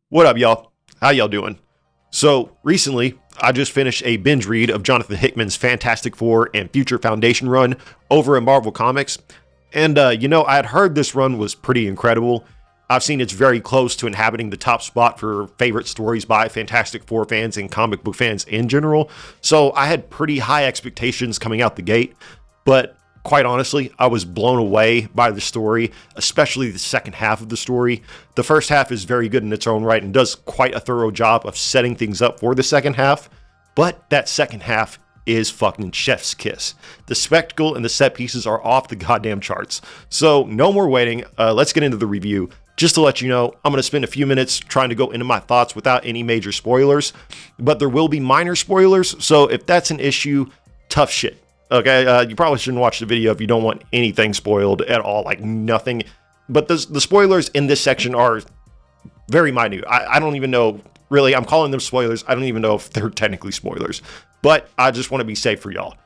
What up, y'all? How y'all doing? So, recently, I just finished a binge read of Jonathan Hickman's Fantastic Four and Future Foundation run over at Marvel Comics. And, I had heard this run was pretty incredible. I've seen it's very close to inhabiting the top spot for favorite stories by Fantastic Four fans and comic book fans in general. So, I had pretty high expectations coming out the gate. But quite honestly, I was blown away by the story, especially the second half of the story. The first half is very good in its own right and does quite a thorough job of setting things up for the second half, but that second half is fucking chef's kiss. The spectacle and the set pieces are off the goddamn charts. So no more waiting, let's get into the review. Just to let you know, I'm going to spend a few minutes trying to go into my thoughts without any major spoilers, but there will be minor spoilers, so if that's an issue, tough shit. Okay, you probably shouldn't watch the video if you don't want anything spoiled at all, like nothing. But the spoilers in this section are very minute. I don't even know, really, I'm calling them spoilers. I don't even know if they're technically spoilers. But I just want to be safe for y'all.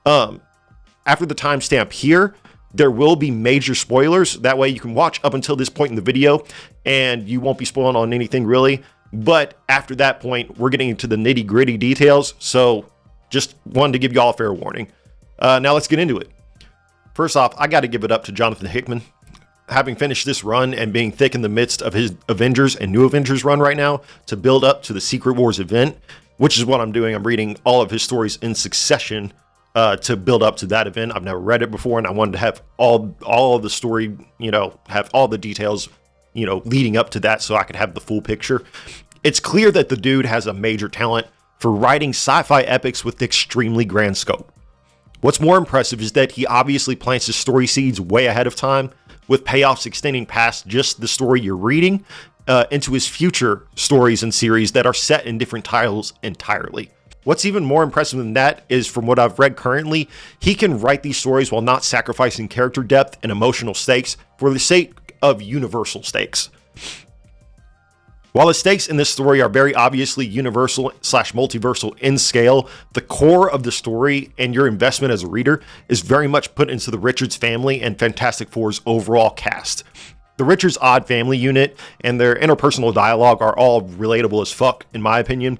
After the timestamp here, there will be major spoilers. That way you can watch up until this point in the video, and you won't be spoiling on anything really. But after that point, we're getting into the nitty-gritty details. So just wanted to give y'all a fair warning. Now let's get into it. First off, I got to give it up to Jonathan Hickman. Having finished this run and being thick in the midst of his Avengers and New Avengers run right now to build up to the Secret Wars event, which is what I'm doing. I'm reading all of his stories in succession to build up to that event. I've never read it before, and I wanted to have all of the story, have all the details, leading up to that so I could have the full picture. It's clear that the dude has a major talent for writing sci-fi epics with extremely grand scope. What's more impressive is that he obviously plants his story seeds way ahead of time, with payoffs extending past just the story you're reading into his future stories and series that are set in different titles entirely. What's even more impressive than that is, from what I've read currently, he can write these stories while not sacrificing character depth and emotional stakes for the sake of universal stakes. While the stakes in this story are very obviously universal/multiversal in scale, the core of the story and your investment as a reader is very much put into the Richards family and Fantastic Four's overall cast. The Richards odd family unit and their interpersonal dialogue are all relatable as fuck, in my opinion.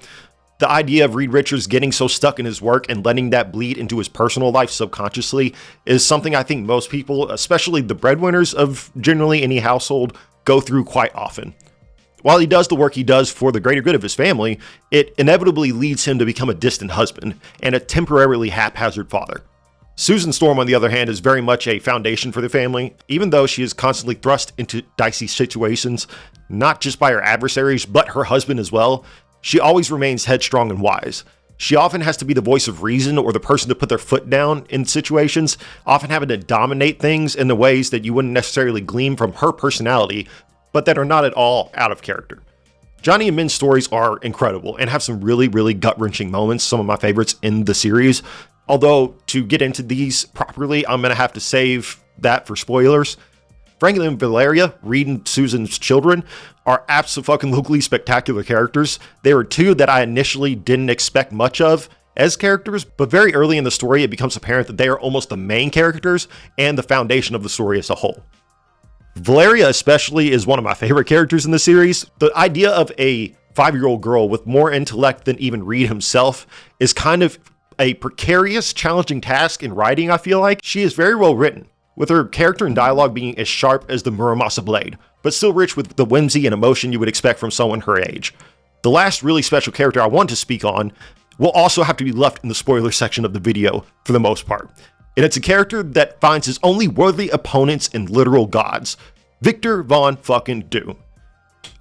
The idea of Reed Richards getting so stuck in his work and letting that bleed into his personal life subconsciously is something I think most people, especially the breadwinners of generally any household, go through quite often. While he does the work he does for the greater good of his family, it inevitably leads him to become a distant husband and a temporarily haphazard father. Susan Storm, on the other hand, is very much a foundation for the family, even though she is constantly thrust into dicey situations, not just by her adversaries, but her husband as well. She always remains headstrong and wise. She often has to be the voice of reason or the person to put their foot down in situations, often having to dominate things in the ways that you wouldn't necessarily glean from her personality, but that are not at all out of character. Johnny and Min's stories are incredible and have some really, really gut-wrenching moments, some of my favorites in the series. Although, to get into these properly, I'm going to have to save that for spoilers. Franklin and Valeria, Reed and Susan's children, are absolutely spectacular characters. They were two that I initially didn't expect much of as characters, but very early in the story, it becomes apparent that they are almost the main characters and the foundation of the story as a whole. Valeria especially is one of my favorite characters in the series. The idea of a 5-year-old girl with more intellect than even Reed himself is kind of a precarious, challenging task in writing, I feel like. She is very well written, with her character and dialogue being as sharp as the Muramasa blade, but still rich with the whimsy and emotion you would expect from someone her age. The last really special character I want to speak on will also have to be left in the spoiler section of the video for the most part. And it's a character that finds his only worthy opponents in literal gods, Victor Von fucking Doom.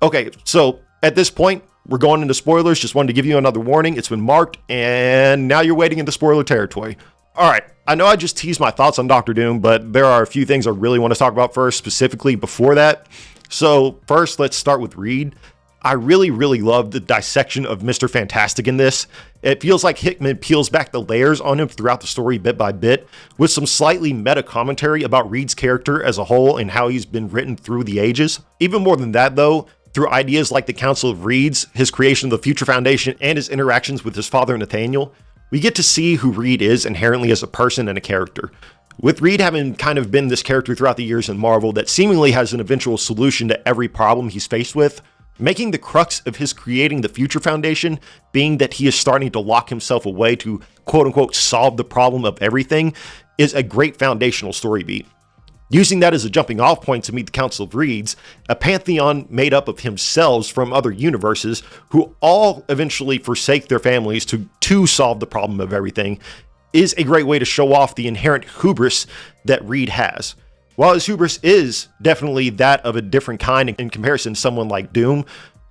Okay, so at this point, we're going into spoilers. Just wanted to give you another warning. It's been marked, and now you're wading into spoiler territory. All right, I know I just teased my thoughts on Doctor Doom, but there are a few things I really want to talk about first, specifically before that. So first, let's start with Reed. I really, really love the dissection of Mr. Fantastic in this. It feels like Hickman peels back the layers on him throughout the story bit by bit, with some slightly meta commentary about Reed's character as a whole and how he's been written through the ages. Even more than that though, through ideas like the Council of Reeds, his creation of the Future Foundation, and his interactions with his father Nathaniel, we get to see who Reed is inherently as a person and a character. With Reed having kind of been this character throughout the years in Marvel that seemingly has an eventual solution to every problem he's faced with, making the crux of his creating the Future Foundation being that he is starting to lock himself away to quote-unquote solve the problem of everything is a great foundational story beat. Using that as a jumping off point to meet the Council of Reeds, a pantheon made up of himself from other universes who all eventually forsake their families to solve the problem of everything, is a great way to show off the inherent hubris that Reed has. While his hubris is definitely that of a different kind in comparison to someone like Doom,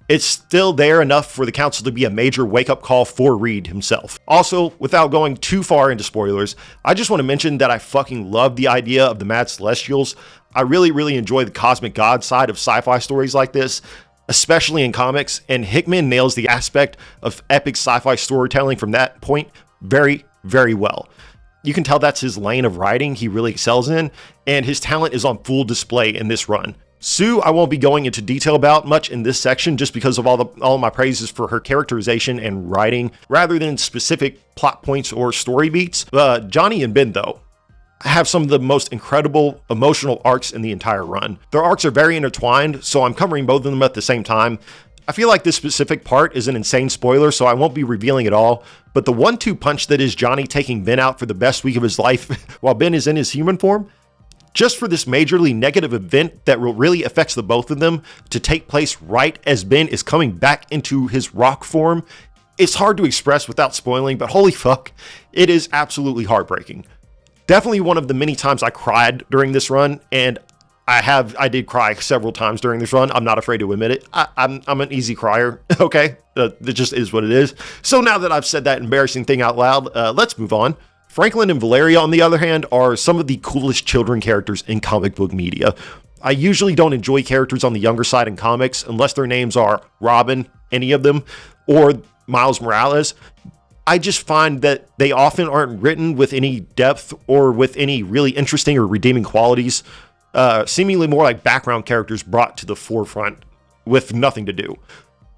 it's still there enough for the Council to be a major wake-up call for Reed himself. Also, without going too far into spoilers, I just want to mention that I fucking love the idea of the Mad Celestials. I really enjoy the cosmic god side of sci-fi stories like this, especially in comics, and Hickman nails the aspect of epic sci-fi storytelling from that point very well. You can tell that's his lane of writing he really excels in, and his talent is on full display in this run. Sue, I won't be going into detail about much in this section just because of all of my praises for her characterization and writing, rather than specific plot points or story beats. Johnny and Ben, though, have some of the most incredible emotional arcs in the entire run. Their arcs are very intertwined, so I'm covering both of them at the same time. I feel like this specific part is an insane spoiler, so I won't be revealing it all, but the 1-2 punch that is Johnny taking Ben out for the best week of his life while Ben is in his human form, just for this majorly negative event that really affects the both of them to take place right as Ben is coming back into his rock form, it's hard to express without spoiling, but holy fuck, it is absolutely heartbreaking. Definitely one of the many times I cried during this run, and I did cry several times during this run. I'm not afraid to admit it. I'm an easy crier, okay? It just is what it is. So now that I've said that embarrassing thing out loud, let's move on. Franklin and Valeria, on the other hand, are some of the coolest children characters in comic book media. I usually don't enjoy characters on the younger side in comics unless their names are Robin, any of them, or Miles Morales. I just find that they often aren't written with any depth or with any really interesting or redeeming qualities, seemingly more like background characters brought to the forefront with nothing to do.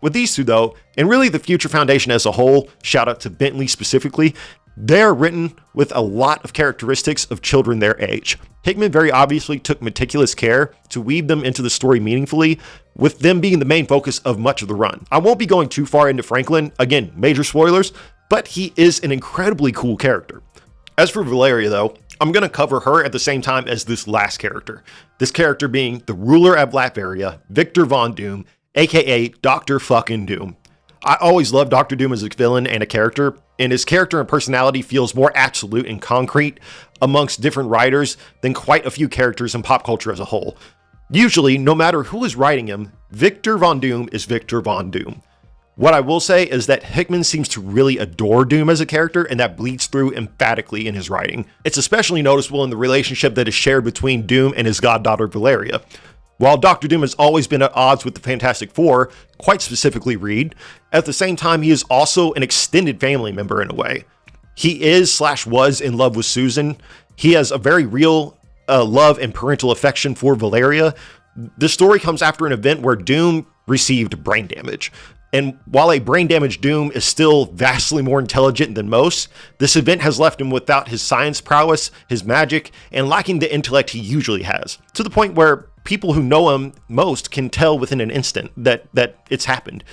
With these two, though, and really the Future Foundation as a whole, shout out to Bentley specifically, they're written with a lot of characteristics of children their age. Hickman very obviously took meticulous care to weave them into the story meaningfully, with them being the main focus of much of the run. I won't be going too far into Franklin, again, major spoilers, but he is an incredibly cool character. As for Valeria, though, I'm going to cover her at the same time as this last character. This character being the ruler of Latveria, Victor Von Doom, aka Dr. fucking Doom. I always loved Dr. Doom as a villain and a character, and his character and personality feels more absolute and concrete amongst different writers than quite a few characters in pop culture as a whole. Usually, no matter who is writing him, Victor Von Doom is Victor Von Doom. What I will say is that Hickman seems to really adore Doom as a character, and that bleeds through emphatically in his writing. It's especially noticeable in the relationship that is shared between Doom and his goddaughter Valeria. While Dr. Doom has always been at odds with the Fantastic Four, quite specifically Reed, at the same time he is also an extended family member in a way. He is/was in love with Susan. He has a very real love and parental affection for Valeria. The story comes after an event where Doom received brain damage. And while a brain-damaged Doom is still vastly more intelligent than most, this event has left him without his science prowess, his magic, and lacking the intellect he usually has, to the point where people who know him most can tell within an instant that it's happened.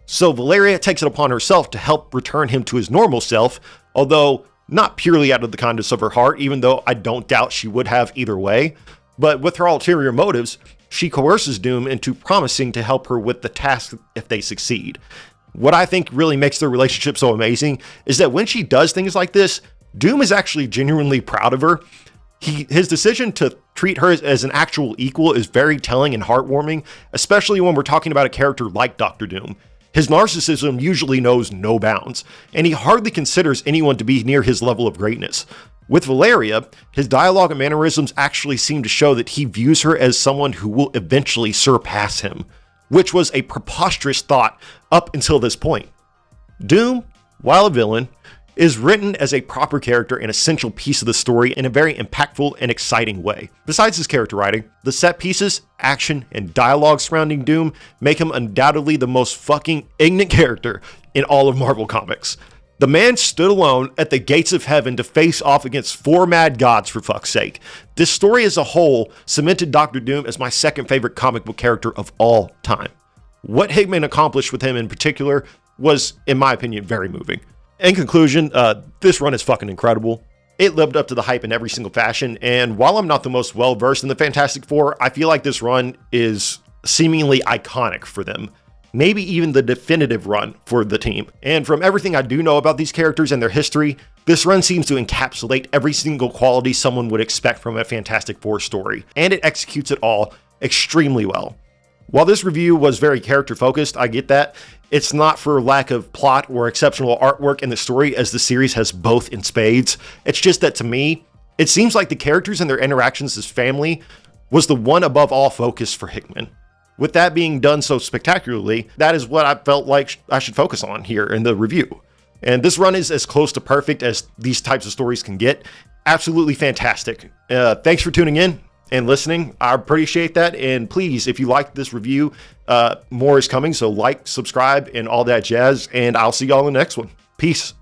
So Valeria takes it upon herself to help return him to his normal self, although not purely out of the kindness of her heart, even though I don't doubt she would have either way, but with her ulterior motives, she coerces Doom into promising to help her with the task if they succeed. What I think really makes their relationship so amazing is that when she does things like this, Doom is actually genuinely proud of her. His decision to treat her as an actual equal is very telling and heartwarming, especially when we're talking about a character like Dr. Doom. His narcissism usually knows no bounds, and he hardly considers anyone to be near his level of greatness. With Valeria, his dialogue and mannerisms actually seem to show that he views her as someone who will eventually surpass him, which was a preposterous thought up until this point. Doom, while a villain, is written as a proper character and essential piece of the story in a very impactful and exciting way. Besides his character writing, the set pieces, action, and dialogue surrounding Doom make him undoubtedly the most fucking ignorant character in all of Marvel Comics. The man stood alone at the gates of heaven to face off against 4 mad gods, for fuck's sake. This story as a whole cemented Dr. Doom as my second favorite comic book character of all time. What Hickman accomplished with him in particular was, in my opinion, very moving. In conclusion, this run is fucking incredible. It lived up to the hype in every single fashion, and while I'm not the most well-versed in the Fantastic Four, I feel like this run is seemingly iconic for them. Maybe even the definitive run for the team. And from everything I do know about these characters and their history, this run seems to encapsulate every single quality someone would expect from a Fantastic Four story, and it executes it all extremely well. While this review was very character-focused, I get that, it's not for lack of plot or exceptional artwork in the story, as the series has both in spades. It's just that to me, it seems like the characters and their interactions as family was the one above all focus for Hickman. With that being done so spectacularly, that is what I felt like I should focus on here in the review. And this run is as close to perfect as these types of stories can get. Absolutely fantastic. Thanks for tuning in and listening. I appreciate that. And please, if you liked this review, more is coming. So like, subscribe, and all that jazz. And I'll see y'all in the next one. Peace.